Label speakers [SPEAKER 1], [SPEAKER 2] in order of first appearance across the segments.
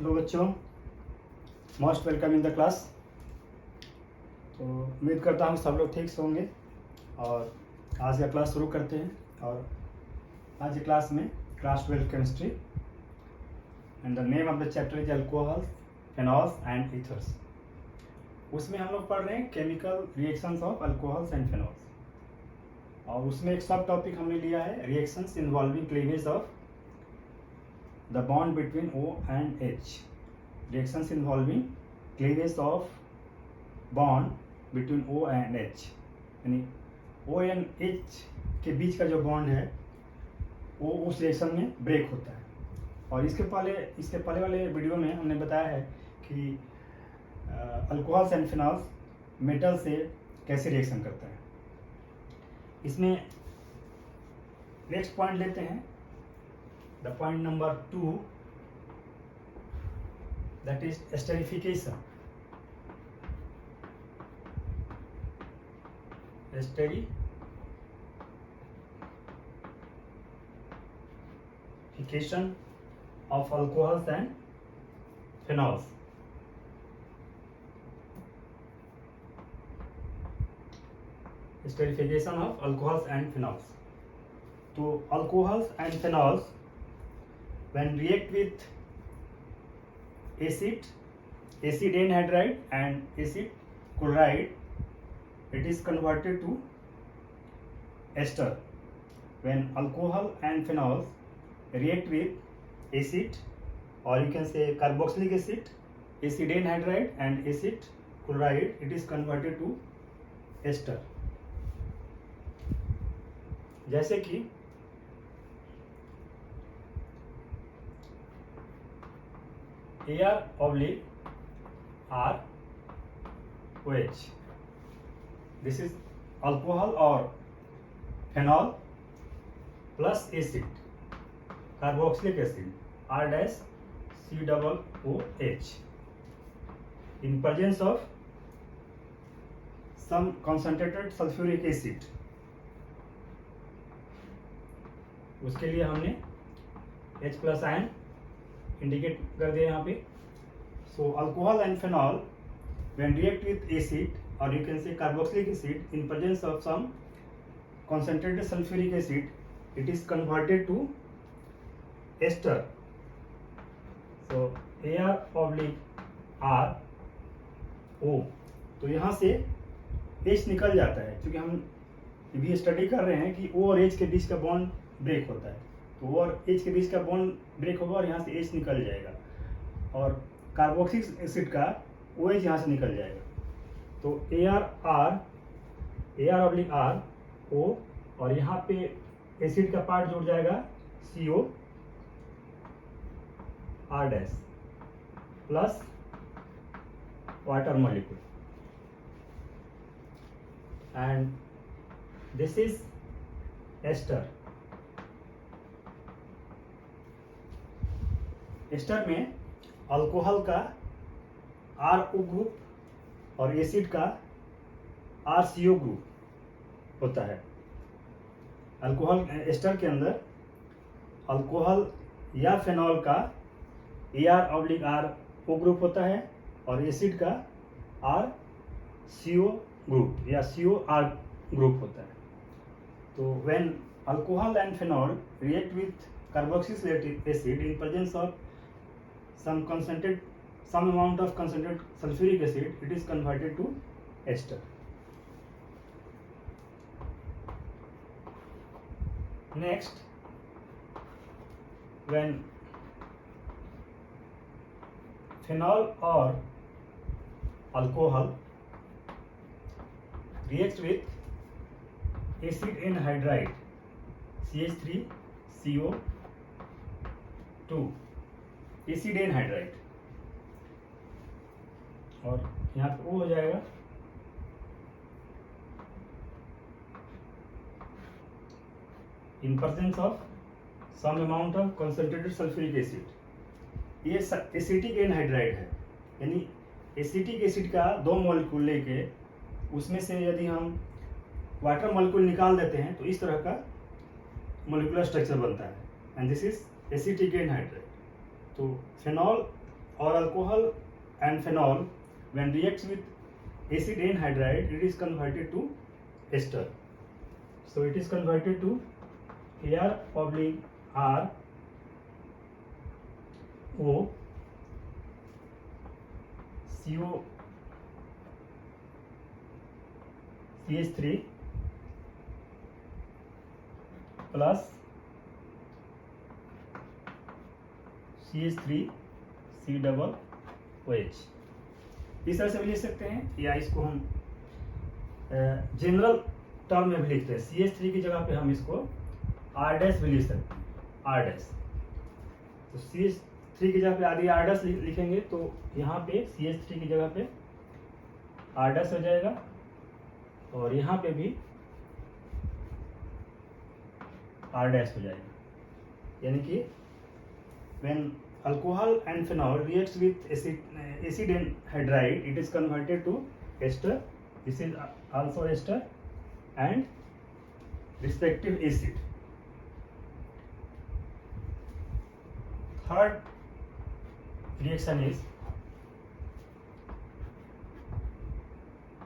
[SPEAKER 1] Hello बच्चों, most welcome in the class. तो उम्मीद करता हूँ सब लोग ठीक से होंगे और आज का क्लास शुरू करते हैं। और आज की क्लास में class 12 chemistry and the name of the chapter is alcohols, phenols and ethers. उसमें हम लोग पढ़ रहे हैं chemical reactions of alcohols and phenols, और उसमें एक सब टॉपिक हमने लिया है reactions involving cleavage of the bond between O and H, reactions involving cleavage of bond between O and H, यानी O and H के बीच का जो बॉन्ड है वो उस रिएक्शन में ब्रेक होता है। और इसके पहले वाले वीडियो में हमने बताया है कि अल्कोहल्स एंड फिनॉल्स मेटल से कैसे रिएक्शन करता है। इसमें नेक्स्ट पॉइंट लेते हैं, the point number 2, that is esterification. Esterification of alcohols and phenols. Esterification of alcohols and phenols. तो alcohols and phenols when react with acid anhydride and acid chloride, it is converted to ester. When alcohol and phenols react with acid, or you can say carboxylic acid, acid anhydride and acid chloride, it is converted to ester. जैसे कि AR/ROH, this is alcohol or phenol plus acid, carboxylic acid R-COOH, in presence of some concentrated sulfuric acid. उसके लिए हमने H+ ion indicate कर दिया यहाँ पे। So alcohol and phenol when react with acid और you can say carboxylic acid in presence of some concentrated sulfuric acid, it is converted to ester. So AR/RO, तो यहाँ से H निकल जाता है, क्योंकि हम भी स्टडी कर रहे हैं कि O और H के बीच का बॉन्ड ब्रेक होता है। तो O और H के बीच का बॉन्ड ब्रेक होगा और यहाँ से H निकल जाएगा, और कार्बोक्सिलिक एसिड का OH यहाँ से निकल जाएगा। तो AR/RO, और यहाँ पे एसिड का पार्ट जुड़ जाएगा COR- plus water molecule, and this is ester. Ester में अल्कोहल का RO ग्रुप और एसिड का RCO ग्रुप होता है। अल्कोहल एस्टर के अंदर अल्कोहल या फेनॉल का AR/RO ग्रुप होता है और एसिड का RCO ग्रुप या COR ग्रुप होता है। तो when alcohol and phenol react with carboxylic acid in presence of some amount of concentrated sulfuric acid, it is converted to ester. Next, when phenol or alcohol reacts with acid anhydride CH3CO2, acid anhydride, और यहाँ पे O हो जाएगा। In presence of some amount of concentrated sulphuric acid, ये acetic anhydride है, यानी acetic acid का 2 molecule लेके उसमें से यदि हम वाटर मॉलिक्यूल निकाल देते हैं तो इस तरह का मोलिकुलर स्ट्रक्चर बनता है, and this is acetic anhydride. तो phenol or alcohol and phenol when reacts with acid anhydride, it is converted to ester. So it is converted to AR oblique R O CO CH3 plus CH3 C double OH। इस तरह से भी लिख सकते हैं, या इसको हम जनरल टर्म में भी लिखते हैं। CH3 की जगह पे हम इसको R डैश भी लिख सकते हैं, R डैश। तो CH3 की जगह पे आदि R डैश लिखेंगे तो यहाँ पे CH3 की जगह पे R डैश हो जाएगा, और यहाँ पे भी R डैश हो जाएगा। यानी कि when alcohol and phenol reacts with acid anhydride, it is converted to ester. This is also ester and respective acid. Third reaction is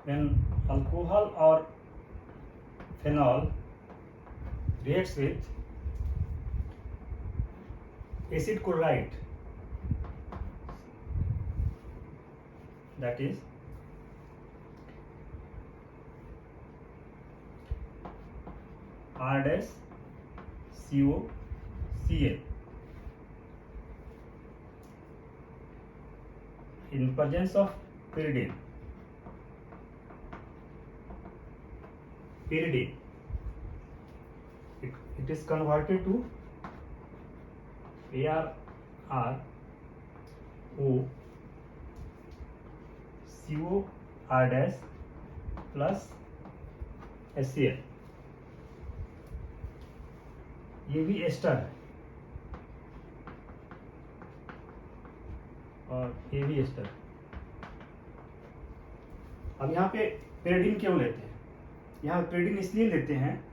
[SPEAKER 1] when alcohol or phenol reacts with acid chloride, that is R dash COCl, in presence of pyridine, it is converted to ArRO COR dash plus HCl। ये भी ester है और ये भी ester है। अब यहाँ पे पेरिडीन क्यों लेते हैं? यहाँ पेरिडीन इसलिए लेते हैं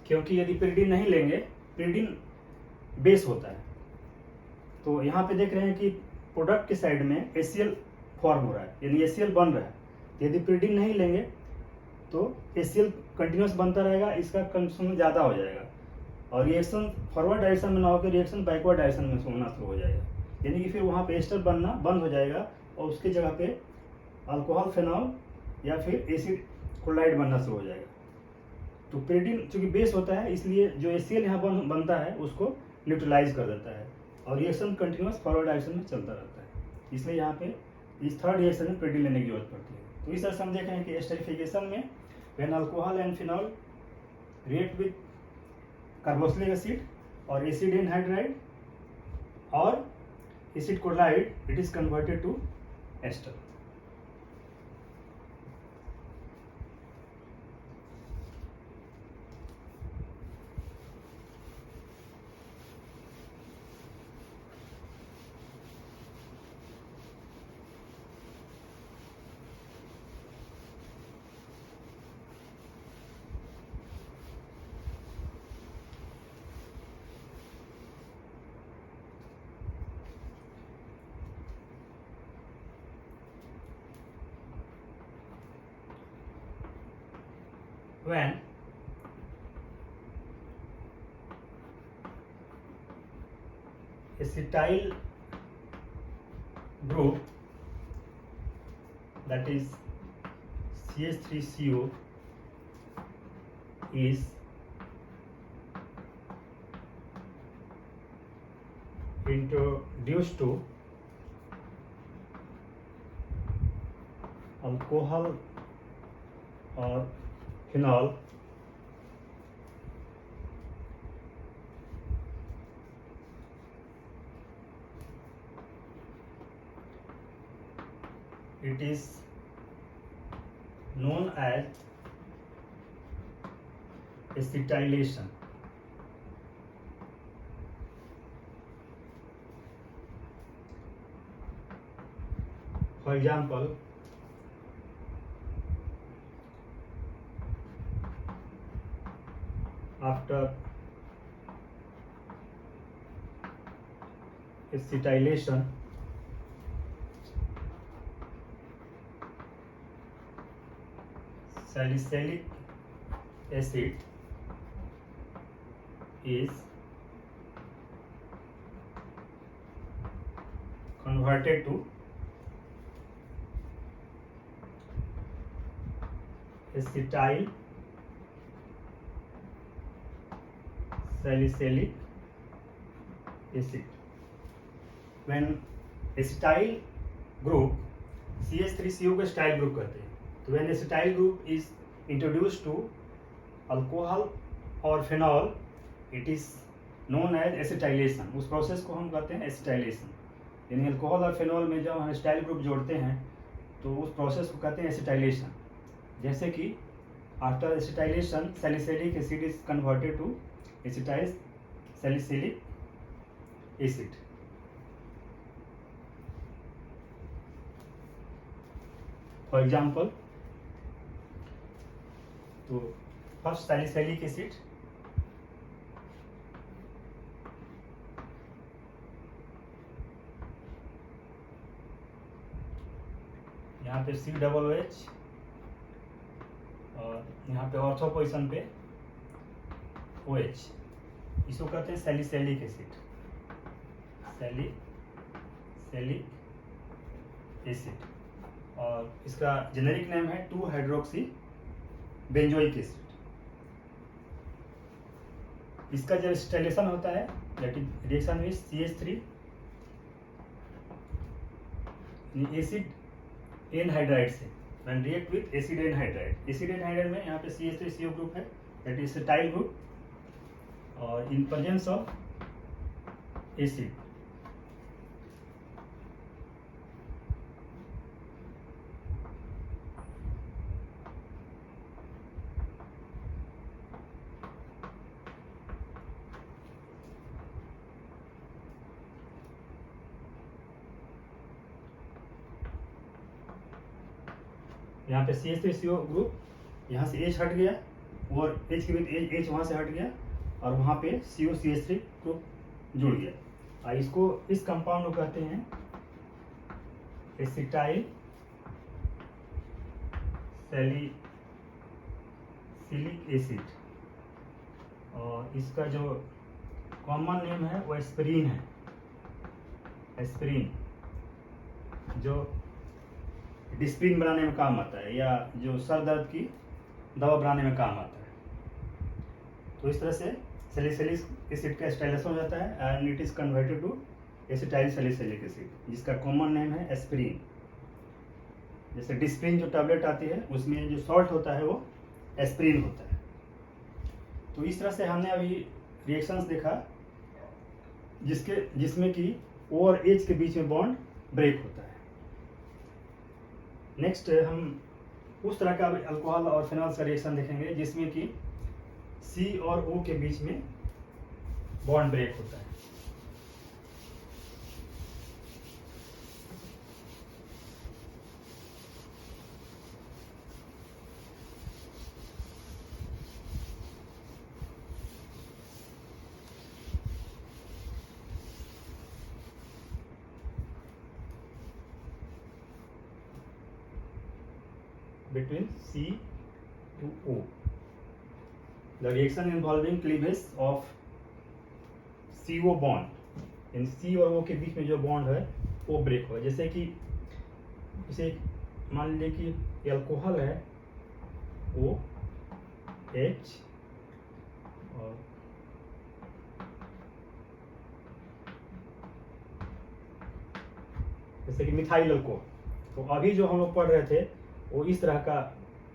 [SPEAKER 1] क्योंकि यदि पेरिडीन नहीं लेंगे, पेरिडीन बेस होता है, तो यहाँ पे देख रहे हैं कि प्रोडक्ट के साइड में HCl फॉर्म हो रहा है, यानी HCl बन रहा है। यदि पेरिडीन नहीं लेंगे तो HCl कंटिन्यूस बनता रहेगा, इसका कंसम्पशन ज़्यादा हो जाएगा और रिएक्शन फॉरवर्ड डायरेक्शन में ना होकर रिएक्शन बैकवर्ड डायरेक्शन में होना शुरू हो जाएगा। यानी कि फिर वहाँ पे एस्टर बनना बंद हो जाएगा और उसकी जगह पे अल्कोहल फेनॉल या फिर एसिड क्लोराइड बनना शुरू हो जाएगा। तो पेरिडीन चूँकि बेस होता है, इसलिए जो HCl यहाँ बनता है उसको न्यूट्रलाइज कर देता है और रिएक्शन कंटिन्यूस फॉरवर्ड डायरेक्शन में चलता रहता है। इसलिए यहाँ पे इस थर्ड रिएक्शन में पेरिडीन लेने की जरूरत पड़ती है। तो इस तरह से हम देख रहे हैं कि एस्टरिफिकेशन में when alcohol and phenol react with carboxylic acid और एसिड एनहाइड्राइड और acid chloride, it is converted to ester. When acetyl group, that is CH3CO, is introduced to alcohol or phenol, it is known as acetylation. For example, after acetylation salicylic acid is converted to acetyl salicylic acid. When acetyl group CH3CO को acetyl group कहते हैं, तो when acetyl group is introduced to alcohol or phenol, it is known as acetylation. उस process को हम कहते हैं acetylation. यानी अल्कोहल और फेनॉल में जब हम एसिटाइल ग्रुप जोड़ते हैं तो उस प्रोसेस को कहते हैं एसिटाइलेशन. जैसे कि after acetylation salicylic acid is converted to acetyl salicylic acid. For example, तो फर्स्ट सैलिसिलिक एसिड यहाँ पे COOH और यहाँ पे ऑर्थो पोजिशन पे OH, इसको कहते हैं सैलिसिलिक एसिड. सैलिसिलिक एसिड और इसका जेनेरिक नेम है 2-हाइड्रोक्सी बेंजोइक एसिड. इसका जब एसिटाइलेशन होता है that is reaction with CH3 acid anhydride से when react with acid anhydride. Acid anhydride में यहाँ पे CH3CO ग्रुप है दैट इज एसिटाइल ग्रुप और इन प्रेजेंस ऑफ एसिड यहाँ पे CH3CO ग्रुप, यहाँ से H हट गया और H के बीच H वहाँ से हट गया और वहाँ पे COCH3 ग्रुप जुड़ गया. इसको इस कंपाउंड को कहते हैं एसिटाइल सैलिसिलिक एसिड और इसका जो कॉमन नेम है वो एस्पिरिन है. एस्पिरिन जो डिस्प्रिन बनाने में काम आता है या जो सर दर्द की दवा बनाने में काम आता है. तो इस तरह से सैलिसिलिक एसिड का एसिटाइलेशन हो जाता है and it is converted to acetyl salicylic acid जिसका कॉमन नेम है एस्पिरिन. जैसे डिस्प्रिन जो टैबलेट आती है उसमें जो सॉल्ट होता है वो एस्पिरिन होता है. तो इस तरह से हमने अभी रिएक्शंस देखा जिसमें कि O और H के बीच में बॉन्ड ब्रेक होता है. नेक्स्ट हम उस तरह का अल्कोहल और फिनॉल का रिएक्शन देखेंगे जिसमें कि C और O के बीच में बॉन्ड ब्रेक होता है. Between C to O. The reaction involving cleavage of CO bond in C और O के बीच में जो बॉन्ड है वो ब्रेक हो. जैसे कि इसे मान लीजिए कि अल्कोहल है OH और जैसे कि मिथाइल अल्कोहल. तो अभी जो हम लोग पढ़ रहे थे वो इस तरह का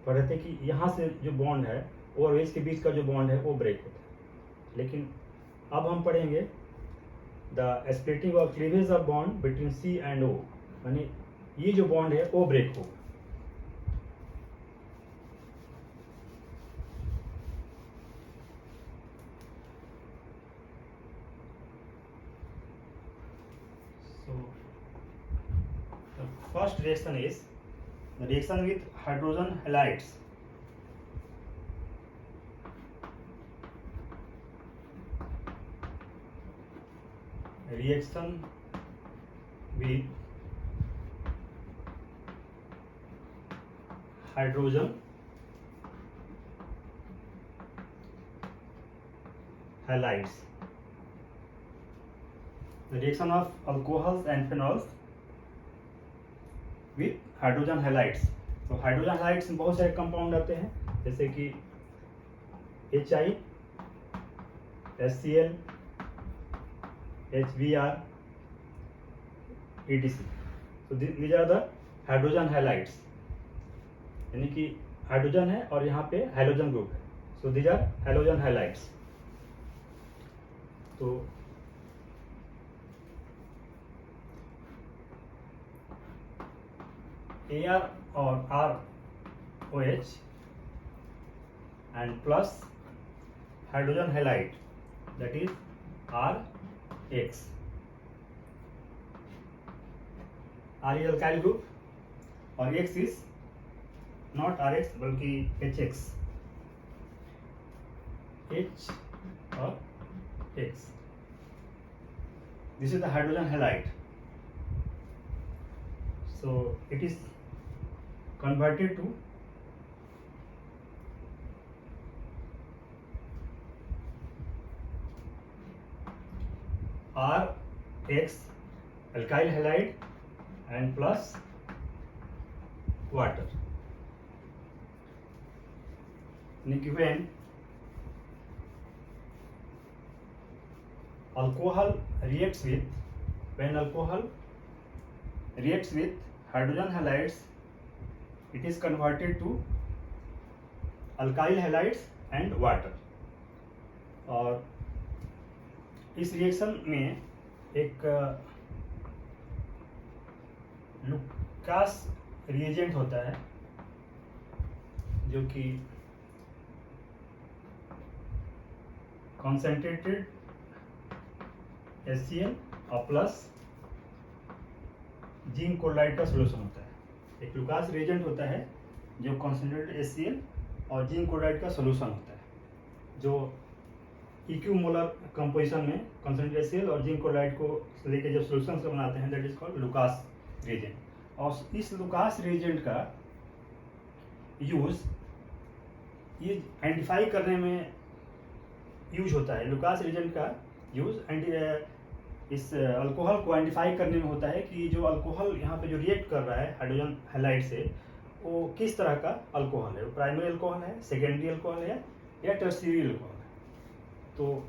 [SPEAKER 1] पढ़ रहे थे कि यहाँ से जो बॉन्ड है और एच के बीच का जो बॉन्ड है वो ब्रेक होता है. लेकिन अब हम पढ़ेंगे द स्प्लिटिंग और cleavage of bond between C and O, यानी ये जो बॉन्ड है वो ब्रेक होगा. So the first reaction is the reaction with hydrogen halides. reaction with hydrogen halides. The reaction of alcohols and phenols with hydrogen halides. तो hydrogen hides में बहुत सारे कंपाउंड आते हैं, जैसे कि HI, HCl, HBr, etc. So these are the hydrogen halides, यानी कि हाइड्रोजन है और यहाँ पे हाइड्रोजन ग्रुप है. So these are hydrogen halides. तो AR और ROH and plus hydrogen halide, that is RX. R is alkyl group और X is not RX बल्कि HX. H और X. This is the hydrogen halide. So it is converted to RX alkyl halide and plus water. When alcohol reacts with hydrogen halides, it is converted to alkyl halides and water. और इस reaction में एक Lucas reagent होता है जो कि concentrated HCl और plus zinc chloride का सोल्यूशन होता है. एक लुकास रिएजेंट होता है जो कॉन्सेंट्रेटेड HCl और जिंक क्लोराइड का सोल्यूशन होता है, जो इक्विमोलर कंपोजिशन में कॉन्सेंट्रेटेड HCl और जिंक क्लोराइड को लेके जब सोल्यूशन से बनाते हैं, that is called Lucas reagent. और इस लुकास रिएजेंट का यूज ये आइडेंटिफाई करने में यूज होता है. लुकास रिएजेंट का यूज इस अल्कोहल को आइडेंटिफाई करने में होता है कि जो अल्कोहल यहाँ पे जो रिएक्ट कर रहा है हाइड्रोजन हैलाइड से, वो किस तरह का अल्कोहल है. वो प्राइमरी अल्कोहल है, सेकेंडरी अल्कोहल है या टर्शियरी अल्कोहल है. तो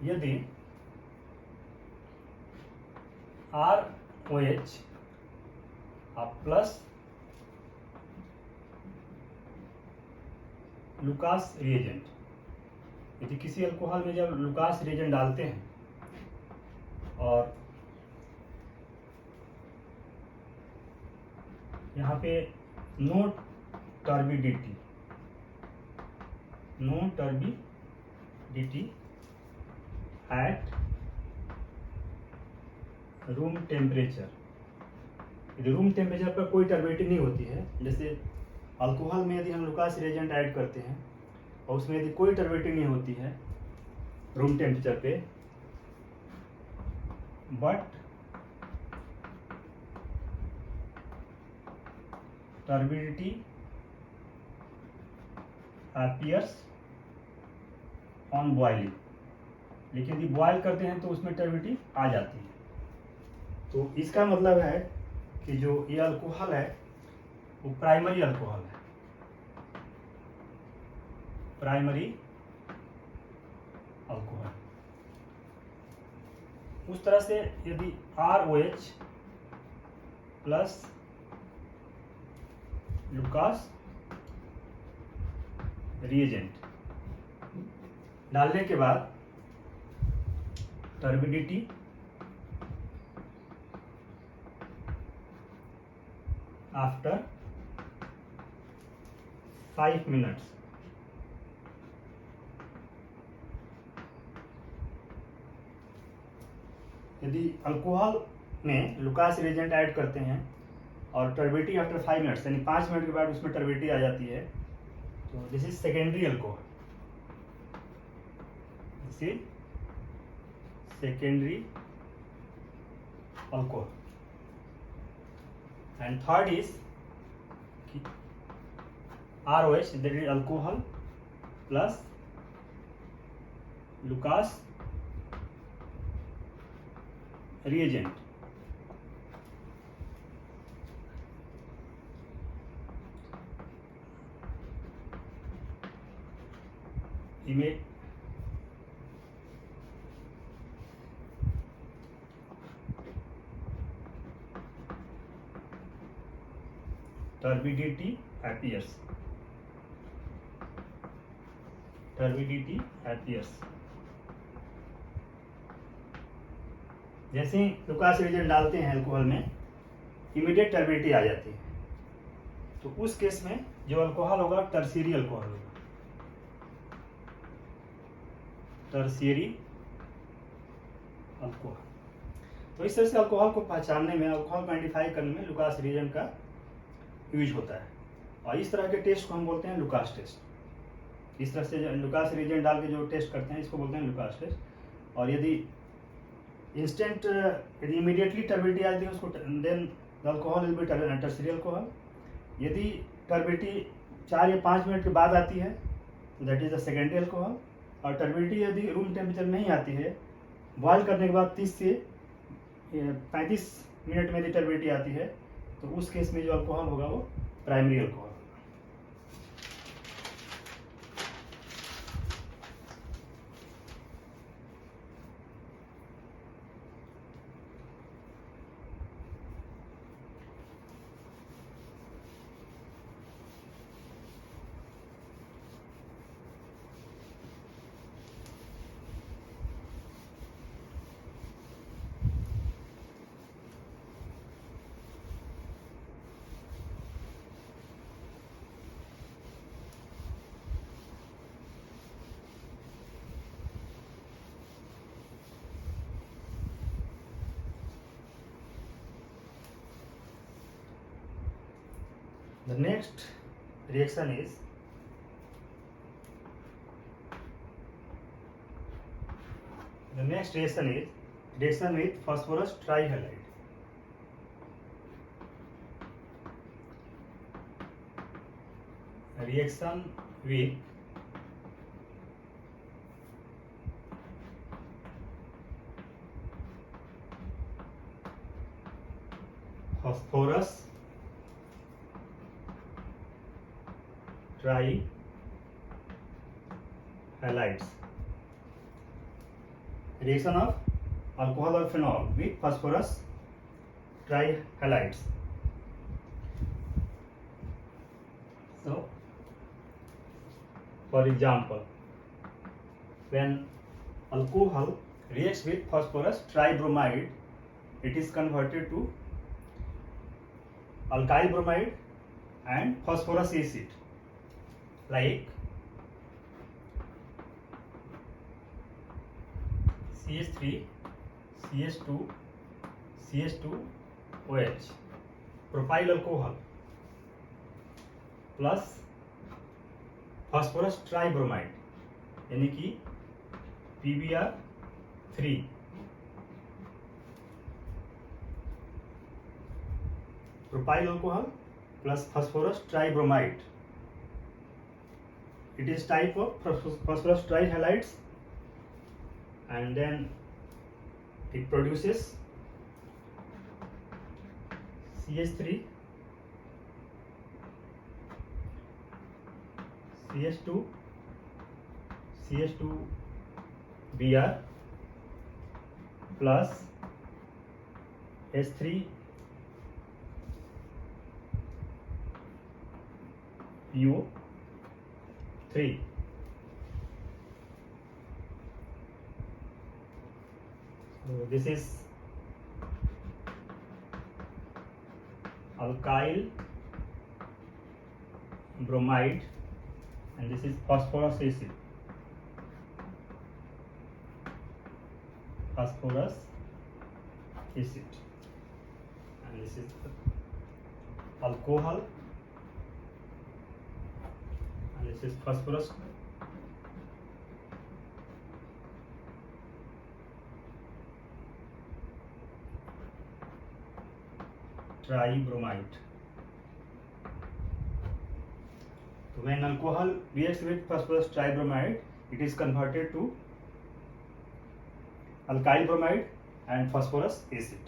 [SPEAKER 1] यदि ROH प्लस लुकास रिएजेंट, यदि किसी अल्कोहल में जब लुकास रिएजेंट डालते हैं और यहाँ पे no turbidity at room temperature, यदि रूम टेम्परेचर पर कोई टर्बिडिटी नहीं होती है, जैसे अल्कोहल में यदि हम लुकास रिएजेंट ऐड करते हैं और उसमें यदि कोई टर्बिडिटी नहीं होती है रूम टेम्परेचर पे, but turbidity appears on boiling, लेकिन यदि बॉयल करते हैं तो उसमें टर्बिडिटी आ जाती है. तो इसका मतलब है कि जो ये अल्कोहल है वो प्राइमरी अल्कोहल है. Primary alcohol. उस तरह से यदि ROH प्लस लुकास रिएजेंट डालने के बाद टर्बिडिटी आफ्टर 5 मिनट्स, यदि अल्कोहल में लुकास रिएजेंट ऐड करते हैं और टर्बिडिटी आफ्टर 5 मिनट्स यानी 5 मिनट के बाद उसमें टर्बिडिटी आ जाती है, तो this is secondary alcohol. This is secondary alcohol. And third is ROH, that is alcohol plus Lucas reagent. Turbidity appears. जैसे ही लुकास रिएजेंट डालते हैं अल्कोहल में, इमीडिएट टर्बिडिटी आ जाती है। तो उस केस में जो अल्कोहल होगा टर्शियरी अल्कोहल होगा, टर्शियरी अल्कोहल। तो इस तरह से अल्कोहल को पहचानने में, अल्कोहल को आइडेंटिफाई करने में लुकास रिएजेंट का यूज होता है। और इस तरह के टेस्ट को हम बोलते हैं लुकास टेस्ट। इस तरह से लुकास रिएजेंट डाल के जो टेस्ट करते हैं इसको बोलते हैं लुकास टेस्ट। और यदि इंस्टेंट, यदि इमीडिएटली टर्बिडिटी आती है उसको, then the alcohol will be tertiary alcohol. यदि टर्बिडिटी 4 या 5 मिनट के बाद आती है तो that is the secondary alcohol. और टर्बिडिटी यदि रूम टेम्परेचर नहीं आती है, बॉयल करने के बाद 30 से 35 मिनट में यदि टर्बिडिटी आती है, तो उस केस में जो अल्कोहल होगा वो primary alcohol. The next reaction is reaction with phosphorus trihalide. Reaction with phosphorus trihalides. Reaction of alcohol or phenol with phosphorus trihalides. So, for example, when alcohol reacts with phosphorus tribromide, it is converted to alkyl bromide and phosphorus acid, like CH3, CH2, CH2OH, propyl alcohol plus phosphorus tribromide, यानी कि PbR3, propyl alcohol plus phosphorus tribromide. It is type of phosphorus trihalides, and then it produces CH3, CH2, CH2Br plus H3PO3. So this is alkyl bromide and this is phosphorus acid. And this is alcohol and this is phosphorus. tribromide. When alcohol reacts with phosphorus tribromide, it is converted to alkyl bromide and phosphorus acid.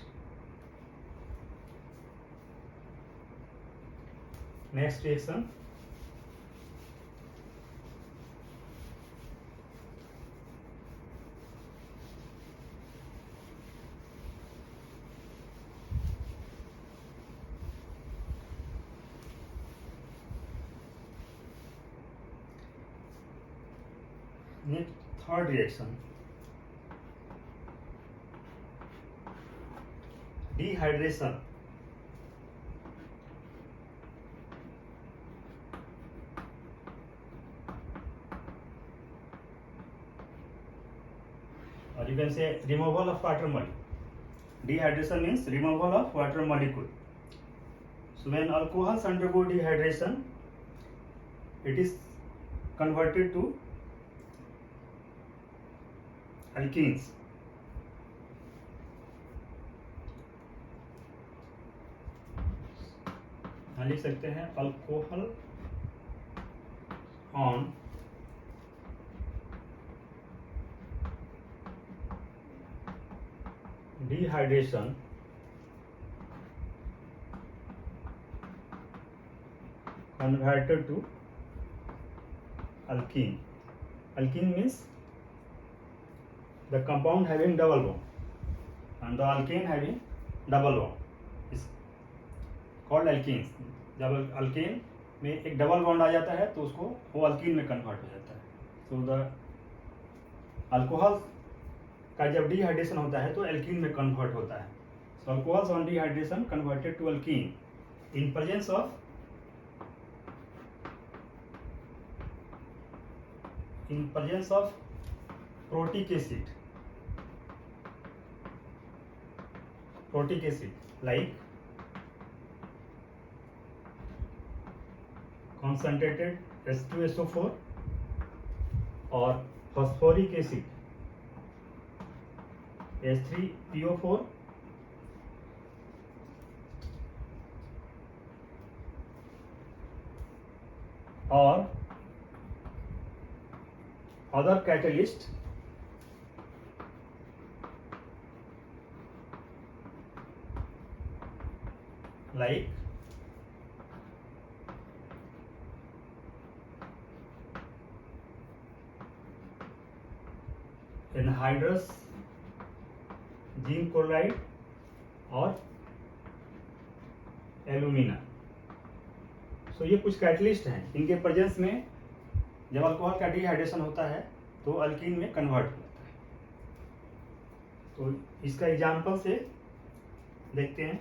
[SPEAKER 1] Next reaction, next third reaction, dehydration. Or you can say removal of water molecule. Dehydration means removal of water molecule. So when alcohols undergo dehydration, it is converted to alkenes. यहाँ लिख सकते हैं alcohol on dehydration converted to alkene. Alkene means the compound having double bond and the alkane having double bond is called alkenes. जब alkane में एक double bond आ जाता है तो उसको वो अल्कीन में कन्वर्ट हो जाता है. तो द अल्कोहल का जब डिहाइड्रेशन होता है तो एल्कीन में कन्वर्ट होता है. So alcohols on dehydration converted to alkene in presence of protic acid like concentrated H2SO4 और phosphoric acid H3PO4 और other catalyst like anhydrous zinc chloride और एल्यूमिना. सो ये कुछ कैटलिस्ट हैं, इनके प्रेजेंस में जब अल्कोहल का डिहाइड्रेशन होता है तो अल्कीन में कन्वर्ट हो जाता है. तो इसका एग्जांपल से देखते हैं.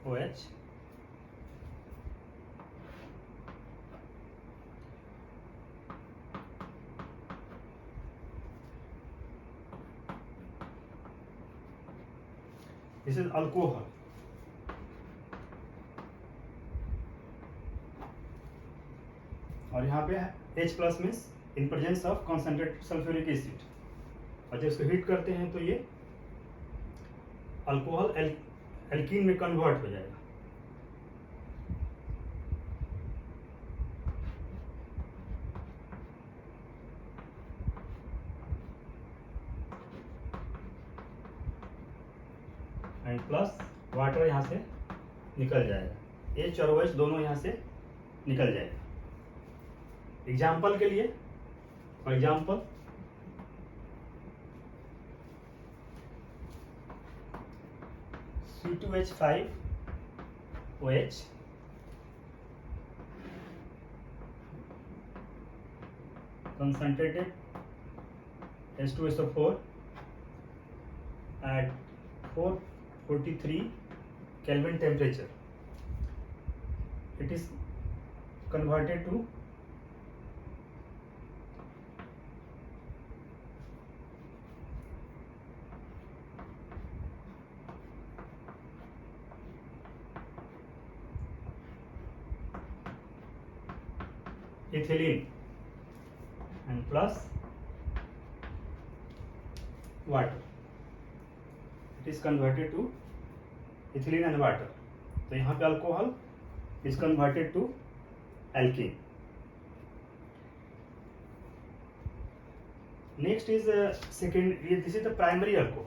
[SPEAKER 1] OH this is alcohol. और यहाँ पे H plus means in presence of concentrated sulphuric acid. और जब इसको हीट करते हैं तो ये अल्कोहल एल्कीन में कन्वर्ट हो जाएगा. एंड प्लस वाटर यहाँ से निकल जाएगा. H और OH दोनों यहाँ से निकल जाएगा. एग्जाम्पल के लिए, for example C2H5OH concentrated H2SO4 at 4 43 Kelvin temperature, it is converted to ethylene and plus water. It is converted to ethylene and water. तो यहाँ पे alcohol is converted to alkene. Next is second. This is the primary alcohol.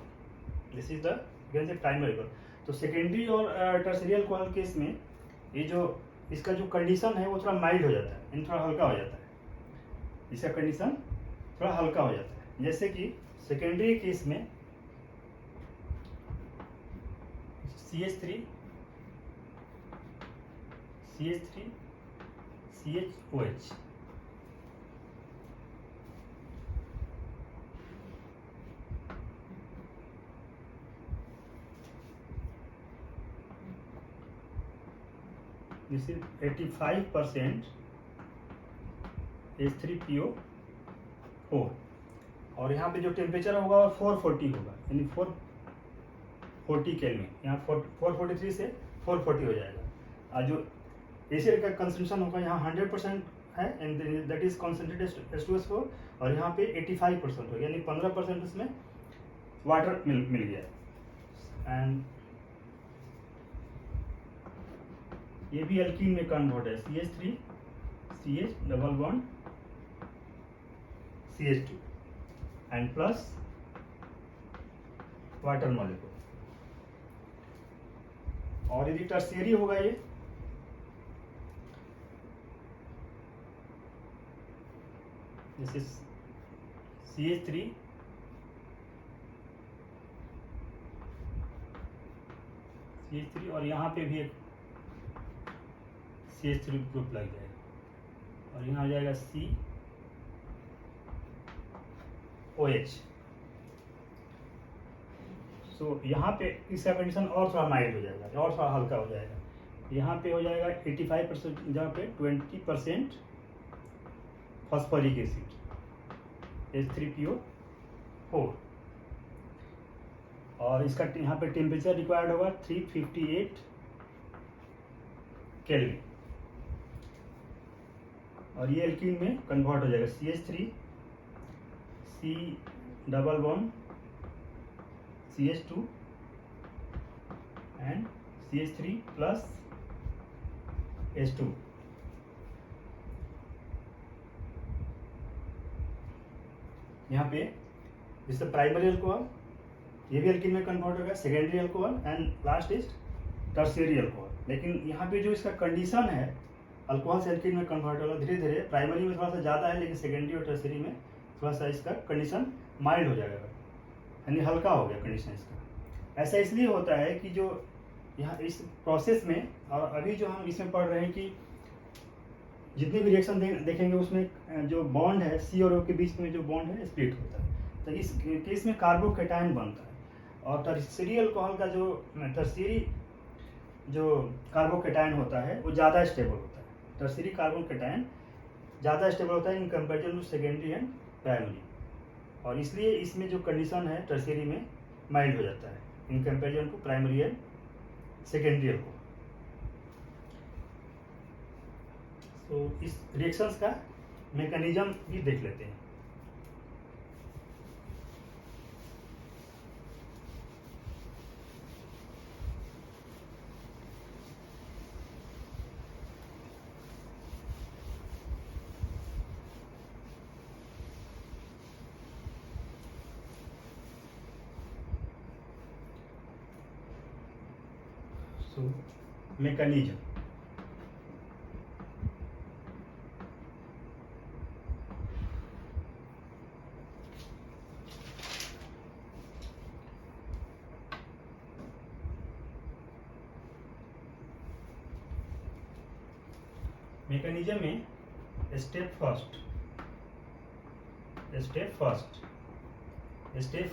[SPEAKER 1] This is the you can say primary alcohol. तो secondary और tertiary alcohol case में ये जो इसका जो कंडीशन है वो थोड़ा माइल्ड हो जाता है, यानी थोड़ा हल्का हो जाता है। इसका कंडीशन थोड़ा हल्का हो जाता है। जैसे कि सेकेंडरी केस में CH3 CHOH, this is 85% H3PO4 और यहाँ पे जो टेम्परेचर होगा वो 440 होगा, यानी 440 केल्विन। यहाँ 443 से 440 हो जाएगा। जो एसिड का कंसंट्रेशन होगा यहाँ 100% है, and that is concentrated H2SO4, और यहाँ पे 85% हो गया, यानी 15% उसमें वाटर मिल गया। एंड ये भी एल्कीन में कन्वर्ट है, CH3 CH double bond CH2 and plus water molecule. और यदि टर्शियरी होगा ये दिस इज CH3 और यहाँ पे भी एक CH3 ग्रुप लग जाएगा और यहाँ आ जाएगा COH। सो यहाँ पे इसका कंडीशन और थोड़ा माइल्ड हो जाएगा और थोड़ा हल्का हो जाएगा। यहाँ पे हो जाएगा 85%, जहाँ पे 20% फॉस्फोरिक एसिड H3PO4, और इसका यहाँ पे टेम्परेचर रिक्वायर्ड होगा 358 केल्विन, और ये एल्कीन में कन्वर्ट हो जाएगा CH3 C double bond CH2 and CH3 plus H2। यहाँ पे जिससे प्राइमरी अल्कोहल, ये भी एल्कीन में कन्वर्ट होगा, secondary alcohol and last is tertiary alcohol. लेकिन यहाँ पे जो इसका कंडीशन है अल्कोहल से एल्कीन में कन्वर्ट होगा धीरे धीरे, प्राइमरी में थोड़ा सा ज़्यादा है, लेकिन सेकेंडरी और टर्शियरी में थोड़ा सा इसका कंडीशन माइल्ड हो जाएगा, यानी हल्का हो गया कंडीशन इसका। ऐसा इसलिए होता है कि जो यहाँ इस प्रोसेस में, और अभी जो हम इसमें पढ़ रहे हैं कि जितने भी रिएक्शन देखेंगे उसमें जो बॉन्ड है C और O के बीच में जो बॉन्ड है स्प्लिट होता है, तो इस केस में कार्बोकेटायन बनता है। और टर्शियरी अल्कोहल का जो टर्शियरी जो कार्बोकेटायन होता है वो ज़्यादा स्टेबल होता है। टर्शियरी कार्बोकेटायन ज़्यादा स्टेबल होता है in comparison to secondary and primary, और इसलिए इसमें जो कंडीशन है टर्शियरी में माइल्ड हो जाता है in comparison to primary and secondary alcohol. तो इस रिएक्शंस का मैकेनिज्म भी देख लेते हैं। सो मैकेनिज्म, मैकेनिज्म में स्टेप फर्स्ट, स्टेप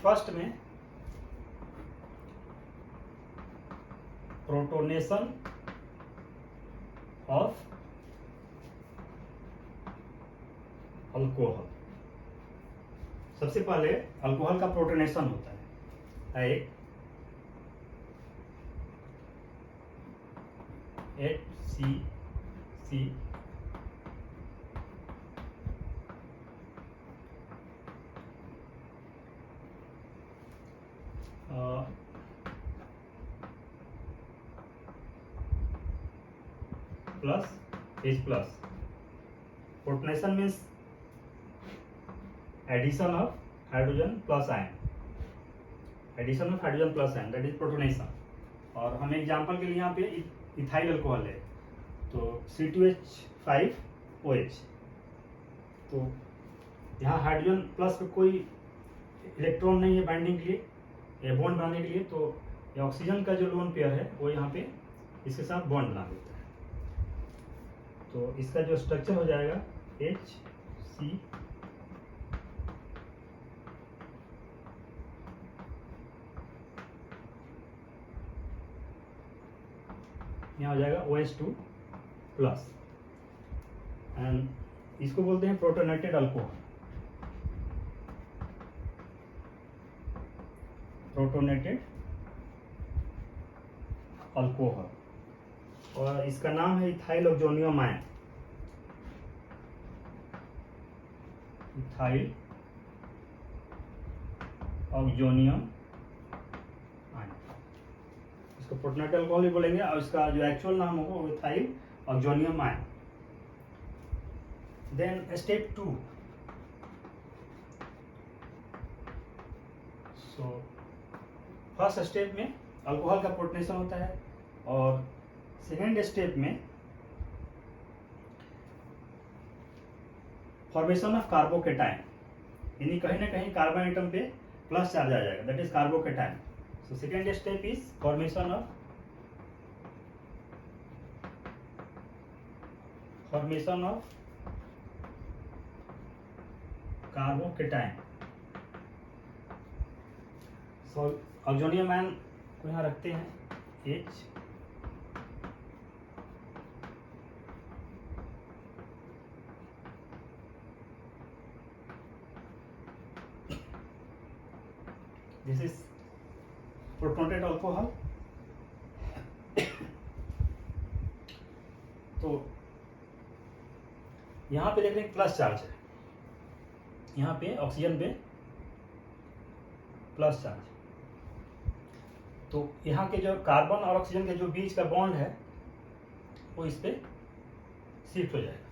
[SPEAKER 1] फर्स्ट में प्रोटोनेशन ऑफ अल्कोहल। सबसे पहले अल्कोहल का प्रोटोनेशन होता है एक HCC plus H plus. Protonation means addition of hydrogen plus ion, addition of hydrogen plus ion, that is protonation. और हम एग्जांपल के लिए यहाँ पे इथाइल अल्कोहल है तो C2H5OH। तो यहाँ हाइड्रोजन प्लस का कोई इलेक्ट्रॉन नहीं है बाइंडिंग के लिए या बॉन्ड बनाने के लिए, तो ये ऑक्सीजन का जो लोन पेयर है वो यहाँ पे इसके साथ बॉन्ड बना देता है। तो इसका जो स्ट्रक्चर हो जाएगा HC यहाँ हो जाएगा OH2 प्लस एंड इसको बोलते हैं प्रोटोनेटेड अल्कोहल। प्रोटोनेटेड अल्कोहल और इसका नाम है ethyl oxonium ion. Ethyl oxonium ion, इसको प्रोटोनेटेड अल्कोहल भी बोलेंगे और इसका जो एक्चुअल नाम होगा वो ethyl oxonium ion. Then step 2, so first step में अल्कोहल का प्रोटोनेशन होता है और सेकेंड स्टेप में फॉर्मेशन ऑफ कार्बोकेटाइन, यानी कहीं ना कहीं कार्बन एटम पे प्लस चार्ज आ जाएगा, that is carbocation. So second step is formation of carbocation. So oxonium ion को यहाँ रखते हैं H, this is protonated alcohol. तो यहाँ पे देख रहे हैं प्लस चार्ज है, यहाँ पे ऑक्सीजन पे प्लस चार्ज, तो यहाँ के जो कार्बन और ऑक्सीजन के जो बीच का बॉन्ड है वो इस पे शिफ्ट हो जाएगा।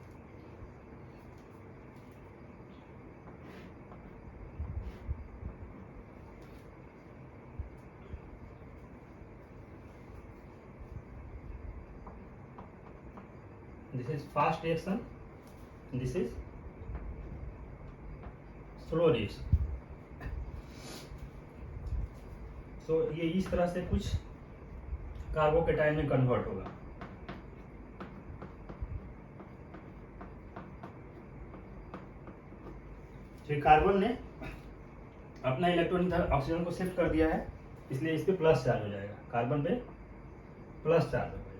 [SPEAKER 1] This is fast reaction, this is slow reaction। तो ये इस तरह से कुछ कार्बोकेटाइन में कन्वर्ट होगा। तो कार्बन ने अपना इलेक्ट्रॉन इधर ऑक्सीजन को शिफ्ट कर दिया है, इसलिए इस पे प्लस चार्ज हो जाएगा, कार्बन पे प्लस चार्ज हो जाएगा।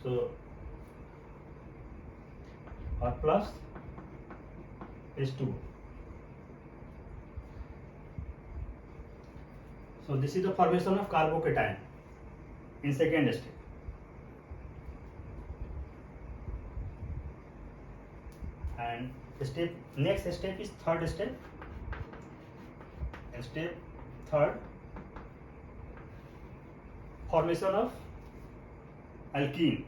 [SPEAKER 1] सो और plus H2। So this is the formation of carbocation in second step. And next step is third step. Step third, formation of alkene।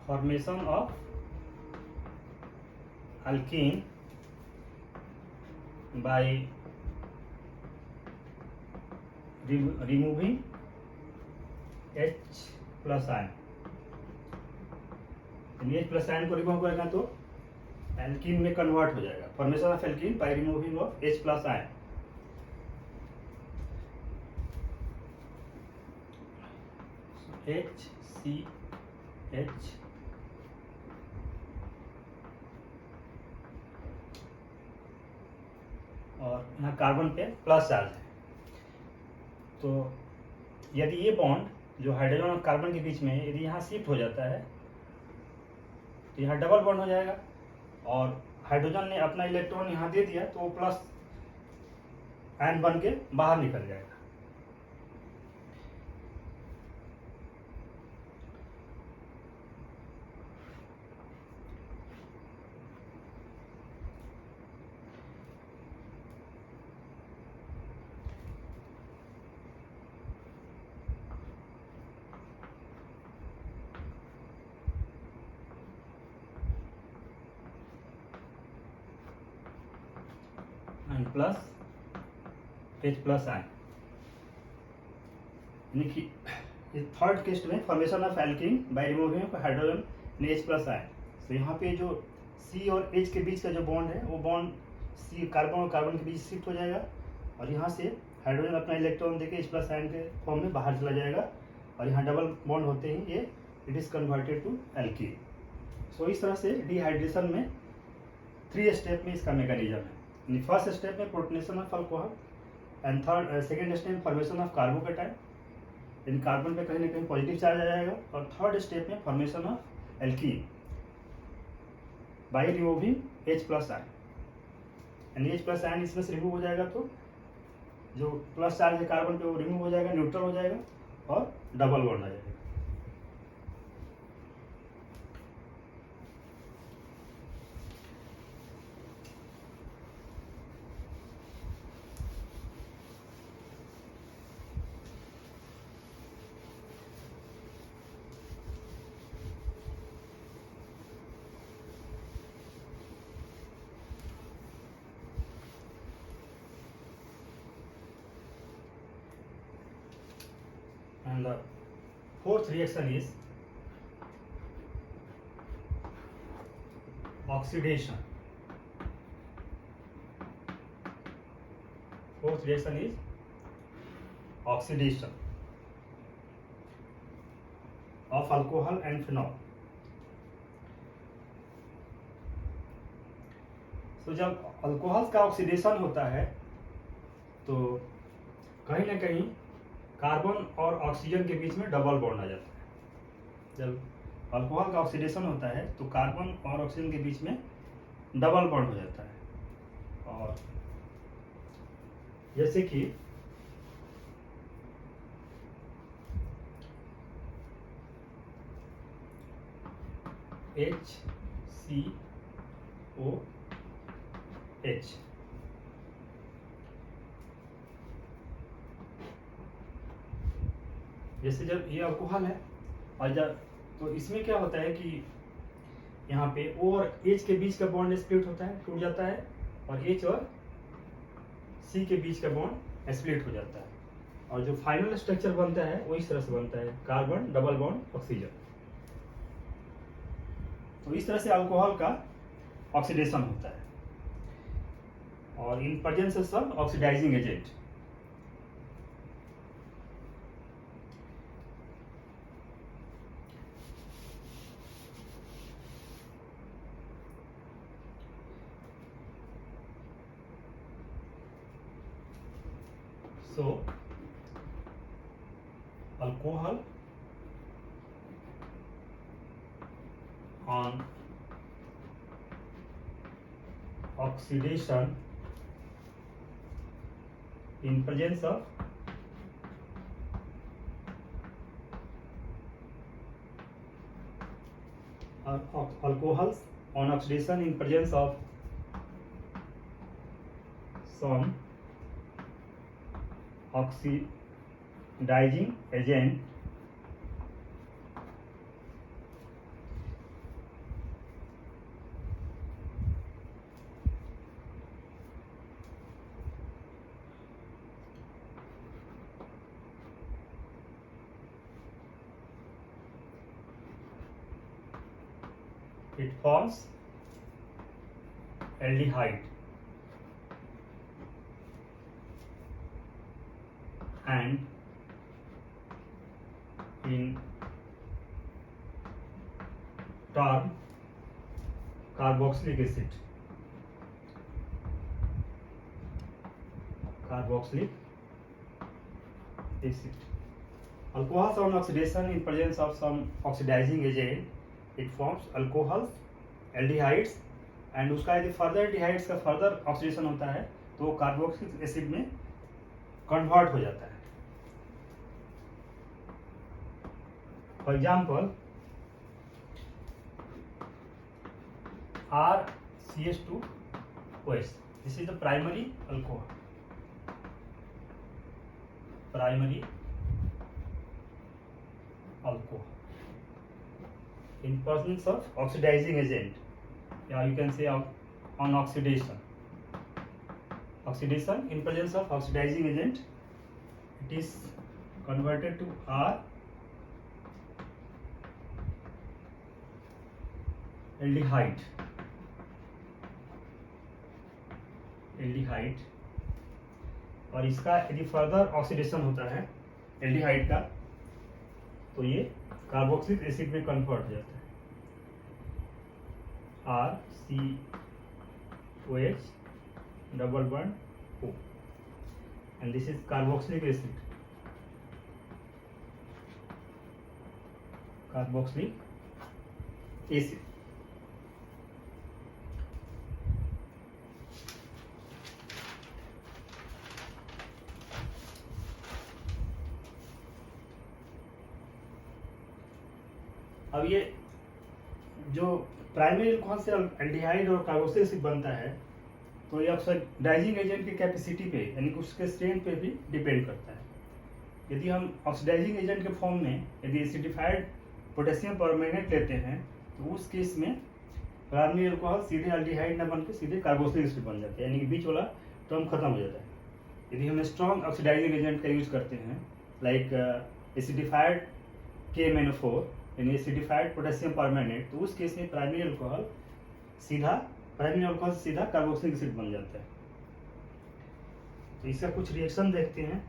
[SPEAKER 1] Formation of alkene by removing H plus ion. H plus ion को remove करेगा तो alkene में convert हो जाएगा। Formation of alkene by removing of H plus ion. HCH यहाँ carbon पे plus charge है, तो यदि ये बॉन्ड जो हाइड्रोजन और कार्बन के बीच में है यदि यहाँ शिफ्ट हो जाता है तो यहाँ डबल बॉन्ड हो जाएगा, और हाइड्रोजन ने अपना इलेक्ट्रॉन यहाँ दे दिया तो वो प्लस आयन बन के बाहर निकल जाएगा। And plus H plus ion, यानी कि थर्ड केस में formation of alkene by removing hydrogen in H plus ion. तो यहाँ पे जो C और H के बीच का जो बॉन्ड है वो बॉन्ड C कार्बन और कार्बन के बीच शिफ्ट हो जाएगा, और यहाँ से हाइड्रोजन अपना इलेक्ट्रॉन देके H प्लस आयन के फॉर्म में बाहर चला जाएगा, और यहाँ डबल बॉन्ड होते ही ये it is converted to alkene. So इस तरह से डिहाइड्रेशन में 3 स्टेप में इसका मैकेनिज्म है। फर्स्ट स्टेप में protonation of alcohol, and second step formation of carbocation, in carbon पे कहीं ना कहीं पॉजिटिव चार्ज आ जाएगा, और थर्ड स्टेप में formation of alkene by removing H plus ion, and H plus ion इसमें से रिमूव हो जाएगा तो जो प्लस चार्ज है कार्बन पे वो रिमूव हो जाएगा, न्यूट्रल हो जाएगा और डबल बॉन्ड आ जाएगा। And the fourth reaction is oxidation. Fourth reaction is oxidation of alcohol and phenol. तो जब अल्कोहल का ऑक्सीडेशन होता है तो कहीं ना कहीं कार्बन और ऑक्सीजन के बीच में डबल बॉन्ड आ जाता है। जब अल्कोहल का ऑक्सीडेशन होता है तो कार्बन और ऑक्सीजन के बीच में डबल बॉन्ड हो जाता है, और जैसे कि HCOH, जैसे जब ये अल्कोहल है और जब तो इसमें क्या होता है कि यहाँ पे O और H के बीच का बॉन्ड स्प्लिट होता है, टूट जाता है, और H और C के बीच का बॉन्ड स्प्लिट हो जाता है, और जो फाइनल स्ट्रक्चर बनता है वो इस तरह से बनता है, कार्बन डबल बॉन्ड ऑक्सीजन। तो इस तरह से अल्कोहल का ऑक्सीडेशन होता है, और in presence of oxidising agent. So alcohol on oxidation in presence of alcohols on oxidation in presence of some oxidizing agent it forms aldehyde and in turn carboxylic acid. carboxylic acid. Alcohols on oxidation in presence of some oxidizing agent, it forms alcohols, aldehydes, and उसका यदि further aldehydes का further oxidation होता है तो वो carboxylic acid में convert हो जाता है. For example RCH2OH, this is the primary alcohol. Primary alcohol in presence of oxidizing agent. Yeah, you can say on oxidation. Oxidation in presence of oxidizing agent, it is converted to R aldehyde. और इसका यदि further oxidation होता है aldehyde का तो ये carboxylic acid में convert हो जाता है. RCOH double bond O, and this is carboxylic acid. Carboxylic acid. अब ये जो प्राइमरी अल्कोहल से एल्डिहाइड और कार्बोक्सिलिक एसिड बनता है तो ये ऑक्सीडाइजिंग एजेंट की कैपेसिटी पे यानी कि उसके स्ट्रेंथ पे भी डिपेंड करता है. यदि हम ऑक्सीडाइजिंग एजेंट के फॉर्म में यदि एसिडिफाइड पोटेशियम परमैंगनेट लेते हैं तो उस केस में प्राइमरी अल्कोहल सीधे एल्डिहाइड न बन के सीधे कार्बोक्सिलिक एसिड बन जाता है, यानी कि बीच वाला टर्म खत्म हो जाता है. यदि हम स्ट्रॉन्ग ऑक्सीडाइजिंग एजेंट का यूज करते हैं लाइक एसिडिफाइड KMnO4 यानी एसिडिफाइड पोटेशियम परमैंगनेट तो उस केस में प्राइमरी अल्कोहल से सीधा कार्बोक्सिलिक एसिड बन जाता है. तो इसका कुछ रिएक्शन देखते हैं.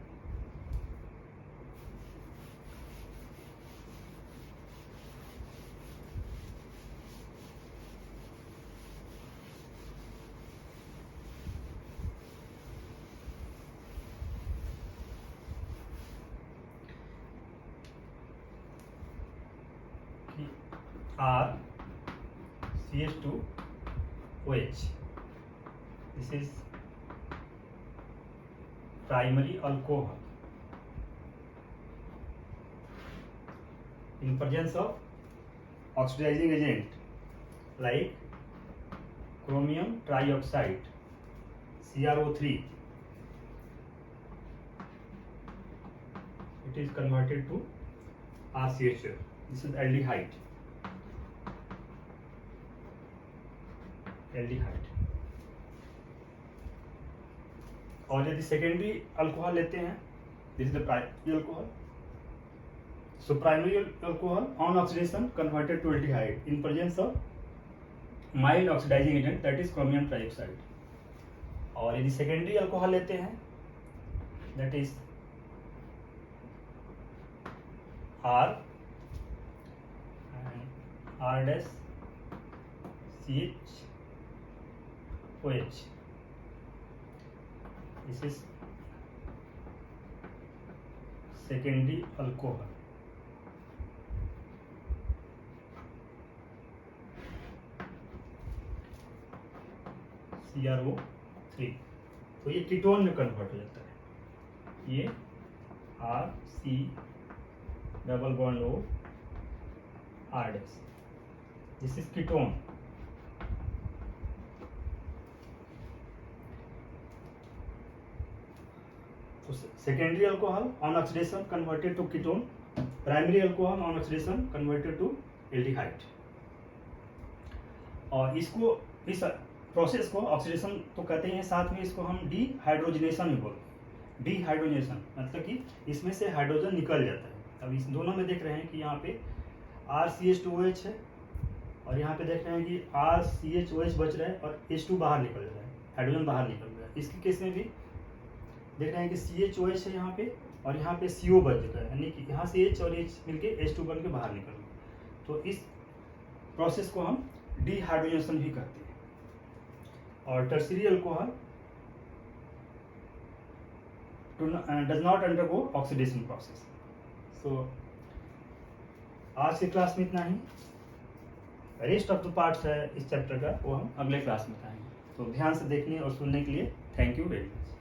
[SPEAKER 1] RCH2OH, this is primary alcohol in presence of oxidizing agent like chromium trioxide CrO3. It is converted to RCH. This is aldehyde. और यदि सेकेंडरी अल्कोहल लेते हैं this is the primary alcohol. So primary alcohol on oxidation converted to aldehyde in presence of mild oxidising agent that is chromium trioxide. और यदि secondary alcohol लेते हैं that is RCH. This is secondary alcohol. CrO3. तो ये ketone में convert हो जाता है. ये RC double bond O R dash. This is ketone. So secondary alcohol on oxidation converted to ketone, primary alcohol on oxidation converted to aldehyde. और इसको इस प्रोसेस को ऑक्सीडेशन तो कहते हैं, साथ में इसको हम डीहाइड्रोजनेशन भी बोलते हैं. डीहाइड्रोजनेशन मतलब कि इसमें से हाइड्रोजन निकल जाता है. अब इस दोनों में देख रहे हैं कि यहाँ पे RCH2OH है और यहाँ पे देख रहे हैं कि RCHOH बच रहा है और H2 बाहर निकल रहा है, हाइड्रोजन बाहर निकल रहा है. इसके केस में भी देख रहे हैं कि CHOH है यहाँ पे और यहाँ पे CO बच चुका है, यानी कि यहाँ से H और H मिलके H2 बन के बाहर निकल रहा है. तो इस प्रोसेस को हम डीहाइड्रोजनेशन भी कहते हैं. और tertiary alcohol does not undergo oxidation process. So आज की क्लास में इतना ही। रेस्ट ऑफ द पार्ट्स है इस चैप्टर का, वो हम अगले क्लास में बताएंगे। तो ध्यान से देखने और सुनने के लिए थैंक यू वेरी मच।